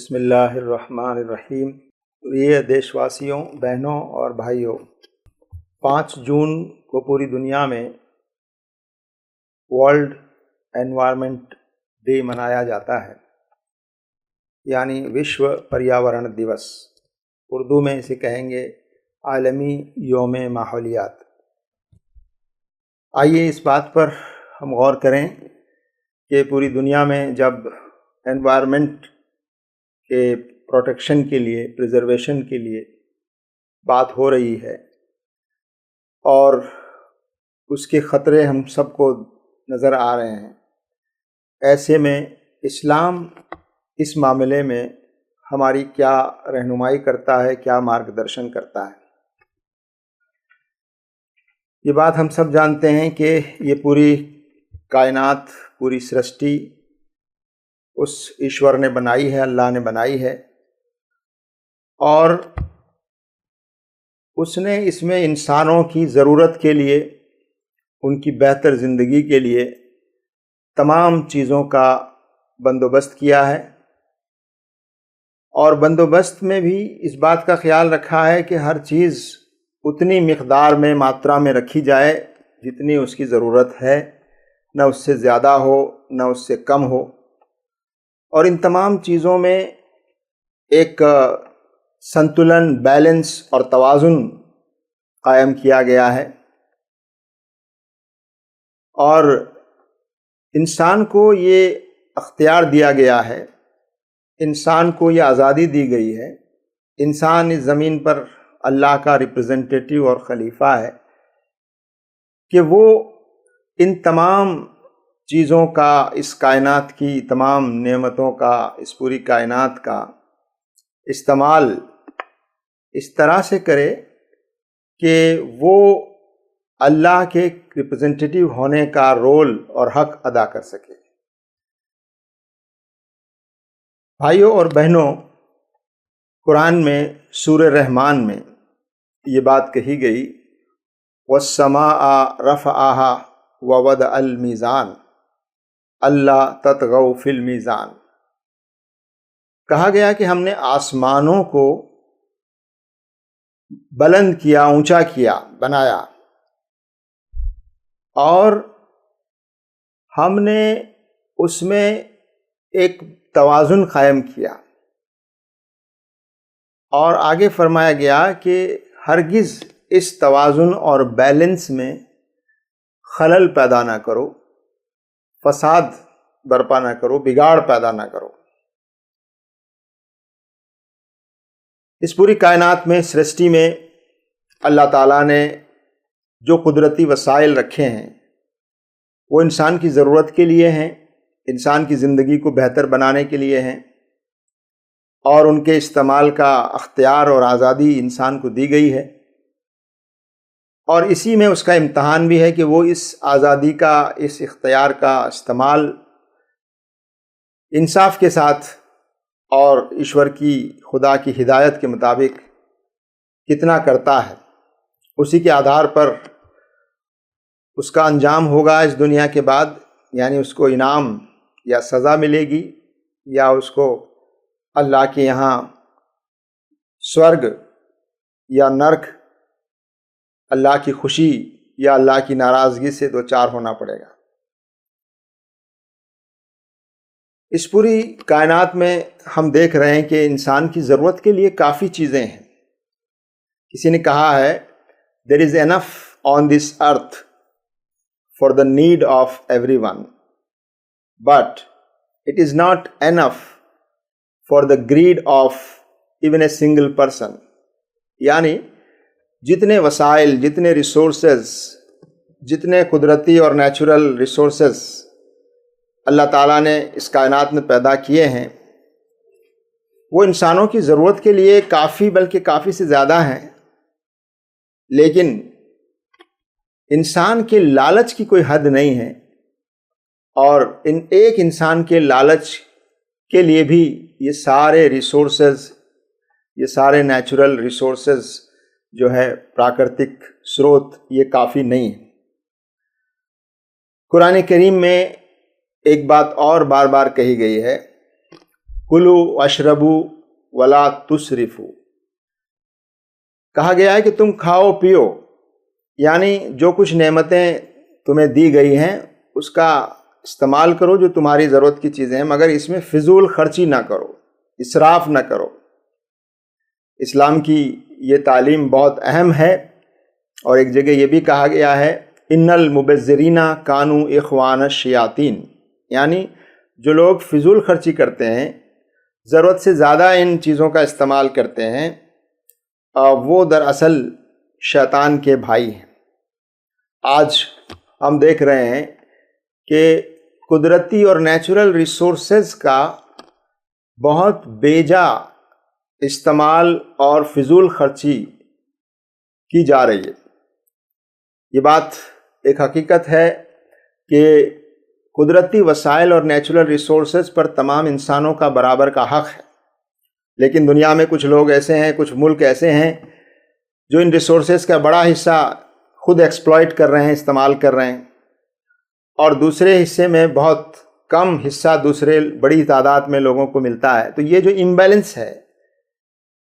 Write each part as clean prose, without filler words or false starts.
بسم اللہ الرحمن الرحیم۔ یہ دیش واسیوں، بہنوں اور بھائیوں، 5 جون کو پوری دنیا میں ورلڈ انوائرمنٹ ڈے منایا جاتا ہے، یعنی وشو پریاورن دیوس، اردو میں اسے کہیں گے عالمی یوم ماحولیات۔ آئیے اس بات پر ہم غور کریں کہ پوری دنیا میں جب انوائرمنٹ کے پروٹیکشن کے لیے، پریزرویشن کے لیے بات ہو رہی ہے اور اس کے خطرے ہم سب کو نظر آ رہے ہیں، ایسے میں اسلام اس معاملے میں ہماری کیا رہنمائی کرتا ہے، کیا مارگدرشن کرتا ہے؟ یہ بات ہم سب جانتے ہیں کہ یہ پوری کائنات، پوری سرشٹی اس ایشور نے بنائی ہے، اللہ نے بنائی ہے، اور اس نے اس میں انسانوں کی ضرورت کے لیے، ان کی بہتر زندگی کے لیے تمام چیزوں کا بندوبست کیا ہے، اور بندوبست میں بھی اس بات کا خیال رکھا ہے کہ ہر چیز اتنی مقدار میں، ماترا میں رکھی جائے جتنی اس کی ضرورت ہے، نہ اس سے زیادہ ہو نہ اس سے کم ہو، اور ان تمام چیزوں میں ایک سنتولن، بیلنس اور توازن قائم کیا گیا ہے، اور انسان کو یہ اختیار دیا گیا ہے، انسان کو یہ آزادی دی گئی ہے، انسان اس زمین پر اللہ کا ریپرزنٹیٹیو اور خلیفہ ہے کہ وہ ان تمام چیزوں کا، اس کائنات کی تمام نعمتوں کا، اس پوری کائنات کا استعمال اس طرح سے کرے کہ وہ اللہ کے ریپرزنٹیٹیو ہونے کا رول اور حق ادا کر سکے۔ بھائیوں اور بہنوں، قرآن میں سورہ رحمان میں یہ بات کہی گئی، وَالسَّمَاءَ رَفَعَهَا وَوَضَعَ الْمِيزَانَ اللہ تطغوا فی المیزان۔ کہا گیا کہ ہم نے آسمانوں کو بلند کیا، اونچا کیا، بنایا، اور ہم نے اس میں ایک توازن قائم کیا، اور آگے فرمایا گیا کہ ہرگز اس توازن اور بیلنس میں خلل پیدا نہ کرو، فساد برپا نہ کرو، بگاڑ پیدا نہ کرو۔ اس پوری کائنات میں، سرشٹی میں اللہ تعالیٰ نے جو قدرتی وسائل رکھے ہیں وہ انسان کی ضرورت کے لیے ہیں، انسان کی زندگی کو بہتر بنانے کے لیے ہیں، اور ان کے استعمال کا اختیار اور آزادی انسان کو دی گئی ہے، اور اسی میں اس کا امتحان بھی ہے کہ وہ اس آزادی کا، اس اختیار کا استعمال انصاف کے ساتھ اور ایشور کی، خدا کی ہدایت کے مطابق کتنا کرتا ہے۔ اسی کے آدھار پر اس کا انجام ہوگا اس دنیا کے بعد، یعنی اس کو انعام یا سزا ملے گی، یا اس کو اللہ کے یہاں سورگ یا نرک، اللہ کی خوشی یا اللہ کی ناراضگی سے دوچار ہونا پڑے گا۔ اس پوری کائنات میں ہم دیکھ رہے ہیں کہ انسان کی ضرورت کے لیے کافی چیزیں ہیں۔ کسی نے کہا ہے there is enough on this earth for the need of everyone, but it is not enough for the greed of even a single person۔ یعنی جتنے وسائل، جتنے ریسورسز، جتنے قدرتی اور نیچرل ریسورسز اللہ تعالیٰ نے اس کائنات میں پیدا کیے ہیں، وہ انسانوں کی ضرورت کے لیے کافی، بلکہ کافی سے زیادہ ہیں، لیکن انسان کے لالچ کی کوئی حد نہیں ہے، اور ایک انسان کے لالچ کے لیے بھی یہ سارے ریسورسز، یہ سارے نیچرل ریسورسز جو ہے، پراکرتک سروت، یہ کافی نہیں ہے۔ قرآن کریم میں ایک بات اور بار بار کہی گئی ہے، کلو اشربو ولا تسرفو، کہا گیا ہے کہ تم کھاؤ پیو، یعنی جو کچھ نعمتیں تمہیں دی گئی ہیں اس کا استعمال کرو جو تمہاری ضرورت کی چیزیں ہیں، مگر اس میں فضول خرچی نہ کرو، اسراف نہ کرو۔ اسلام کی یہ تعلیم بہت اہم ہے، اور ایک جگہ یہ بھی کہا گیا ہے ان المبذرین کانوا اخوان الشیاطین، یعنی جو لوگ فضول خرچی کرتے ہیں، ضرورت سے زیادہ ان چیزوں کا استعمال کرتے ہیں، وہ دراصل شیطان کے بھائی ہیں۔ آج ہم دیکھ رہے ہیں کہ قدرتی اور نیچرل ریسورسز کا بہت بیجا استعمال اور فضول خرچی کی جا رہی ہے۔ یہ بات ایک حقیقت ہے کہ قدرتی وسائل اور نیچرل ریسورسز پر تمام انسانوں کا برابر کا حق ہے، لیکن دنیا میں کچھ لوگ ایسے ہیں، کچھ ملک ایسے ہیں جو ان ریسورسز کا بڑا حصہ خود ایکسپلائٹ کر رہے ہیں، استعمال کر رہے ہیں، اور دوسرے حصے میں بہت کم حصہ دوسرے بڑی تعداد میں لوگوں کو ملتا ہے۔ تو یہ جو امبیلنس ہے،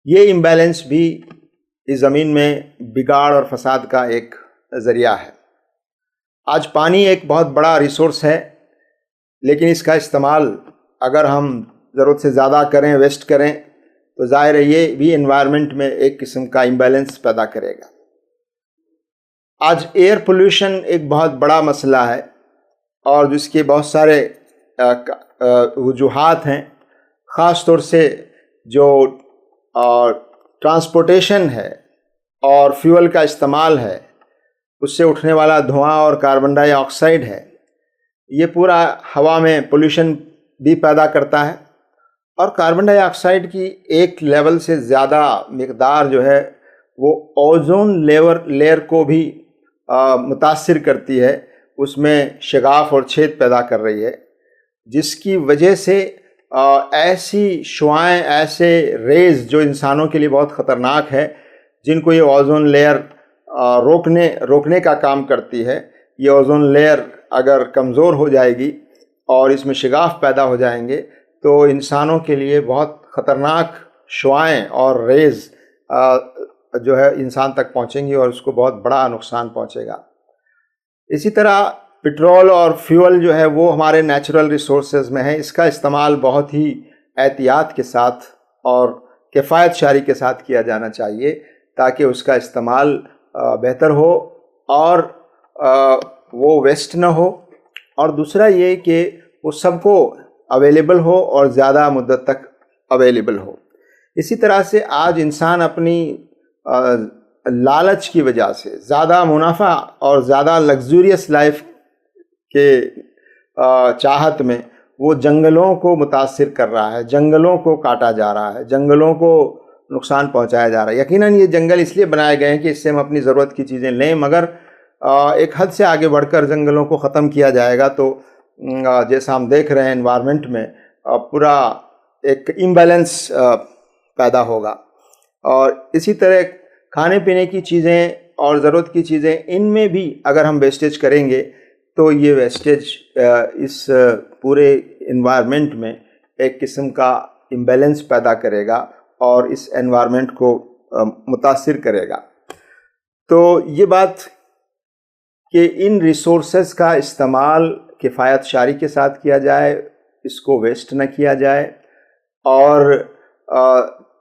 یہ امبیلنس بھی اس زمین میں بگاڑ اور فساد کا ایک ذریعہ ہے۔ آج پانی ایک بہت بڑا ریسورس ہے، لیکن اس کا استعمال اگر ہم ضرورت سے زیادہ کریں، ویسٹ کریں، تو ظاہر ہے یہ بھی انوائرمنٹ میں ایک قسم کا امبیلنس پیدا کرے گا۔ آج ایئر پولیوشن ایک بہت بڑا مسئلہ ہے، اور جس کے بہت سارے وجوہات ہیں، خاص طور سے جو ٹرانسپورٹیشن ہے اور فیول کا استعمال ہے، اس سے اٹھنے والا دھواں اور کاربن ڈائی آکسائڈ ہے، یہ پورا ہوا میں پولیوشن بھی پیدا کرتا ہے، اور کاربن ڈائی آکسائڈ کی ایک لیول سے زیادہ مقدار جو ہے وہ اوزون لیئر کو بھی متاثر کرتی ہے، اس میں شگاف اور چھید پیدا کر رہی ہے، جس کی وجہ سے ایسی شعاعیں، ایسے ریز جو انسانوں کے لیے بہت خطرناک ہے، جن کو یہ اوزون لیئر روکنے کا کام کرتی ہے، یہ اوزون لیئر اگر کمزور ہو جائے گی اور اس میں شگاف پیدا ہو جائیں گے تو انسانوں کے لیے بہت خطرناک شعاعیں اور ریز جو ہے انسان تک پہنچیں گی، اور اس کو بہت بڑا نقصان پہنچے گا۔ اسی طرح پٹرول اور فیول جو ہے وہ ہمارے نیچرل ریسورسز میں ہے، اس کا استعمال بہت ہی احتیاط کے ساتھ اور کفایت شاری کے ساتھ کیا جانا چاہیے، تاکہ اس کا استعمال بہتر ہو اور وہ ویسٹ نہ ہو، اور دوسرا یہ کہ وہ سب کو اویلیبل ہو اور زیادہ مدت تک اویلیبل ہو۔ اسی طرح سے آج انسان اپنی لالچ کی وجہ سے زیادہ منافع اور زیادہ لگزوریس لائف کے چاہت میں وہ جنگلوں کو متاثر کر رہا ہے، جنگلوں کو کاٹا جا رہا ہے، جنگلوں کو نقصان پہنچایا جا رہا ہے۔ یقیناً یہ جنگل اس لیے بنائے گئے ہیں کہ اس سے ہم اپنی ضرورت کی چیزیں لیں، مگر ایک حد سے آگے بڑھ کر جنگلوں کو ختم کیا جائے گا تو جیسا ہم دیکھ رہے ہیں انوائرمنٹ میں پورا ایک امبیلنس پیدا ہوگا۔ اور اسی طرح کھانے پینے کی چیزیں اور ضرورت کی چیزیں، ان میں بھی اگر ہم ویسٹیج کریں گے تو یہ ویسٹیج اس پورے انوائرمنٹ میں ایک قسم کا امبیلنس پیدا کرے گا اور اس انوائرمنٹ کو متاثر کرے گا۔ تو یہ بات کہ ان ریسورسز کا استعمال کفایت شاری کے ساتھ کیا جائے، اس کو ویسٹ نہ کیا جائے، اور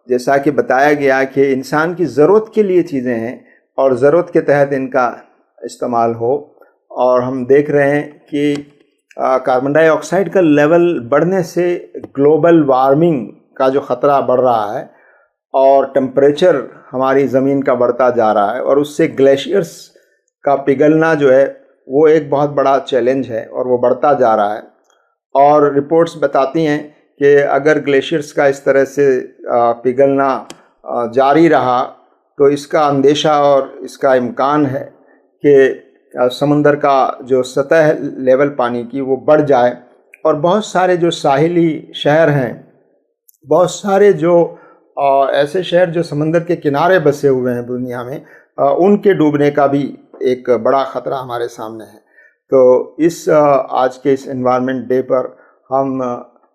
جیسا کہ بتایا گیا کہ انسان کی ضرورت کے لیے چیزیں ہیں اور ضرورت کے تحت ان کا استعمال ہو۔ اور ہم دیکھ رہے ہیں کہ کاربن ڈائی آکسائڈ کا لیول بڑھنے سے گلوبل وارمنگ کا جو خطرہ بڑھ رہا ہے، اور ٹمپریچر ہماری زمین کا بڑھتا جا رہا ہے، اور اس سے گلیشیئرز کا پگھلنا جو ہے وہ ایک بہت بڑا چیلنج ہے، اور وہ بڑھتا جا رہا ہے۔ اور رپورٹس بتاتی ہیں کہ اگر گلیشیئرز کا اس طرح سے پگھلنا جاری رہا تو اس کا اندیشہ اور اس کا امکان ہے کہ سمندر کا جو سطح لیول پانی کی وہ بڑھ جائے، اور بہت سارے جو ساحلی شہر ہیں، بہت سارے جو ایسے شہر جو سمندر کے کنارے بسے ہوئے ہیں دنیا میں، ان کے ڈوبنے کا بھی ایک بڑا خطرہ ہمارے سامنے ہے۔ تو آج کے اس انوائرمنٹ ڈے پر ہم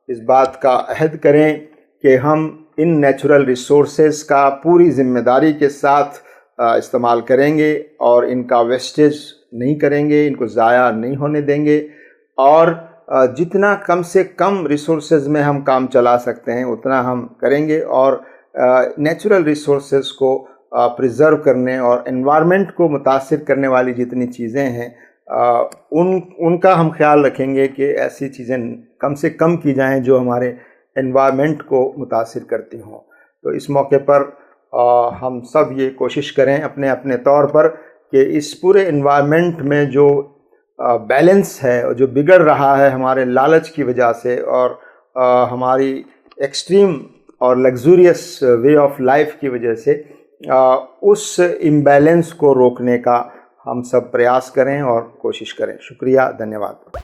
اس بات کا عہد کریں کہ ہم ان نیچرل ریسورسز کا پوری ذمہ داری کے ساتھ استعمال کریں گے اور ان کا ویسٹیج نہیں کریں گے، ان کو ضائع نہیں ہونے دیں گے، اور جتنا کم سے کم ریسورسز میں ہم کام چلا سکتے ہیں اتنا ہم کریں گے، اور نیچرل ریسورسز کو پریزرو کرنے اور انوائرمنٹ کو متاثر کرنے والی جتنی چیزیں ہیں ان کا ہم خیال رکھیں گے کہ ایسی چیزیں کم سے کم کی جائیں جو ہمارے انوائرمنٹ کو متاثر کرتی ہوں۔ تو اس موقع پر ہم سب یہ کوشش کریں اپنے اپنے طور پر کہ اس پورے انوائرمنٹ میں جو بیلنس ہے جو بگڑ رہا ہے ہمارے لالچ کی وجہ سے اور ہماری ایکسٹریم اور لگزوریس وے آف لائف کی وجہ سے، اس امبیلنس کو روکنے کا ہم سب پریاس کریں اور کوشش کریں۔ شکریہ، دھنیہ واد۔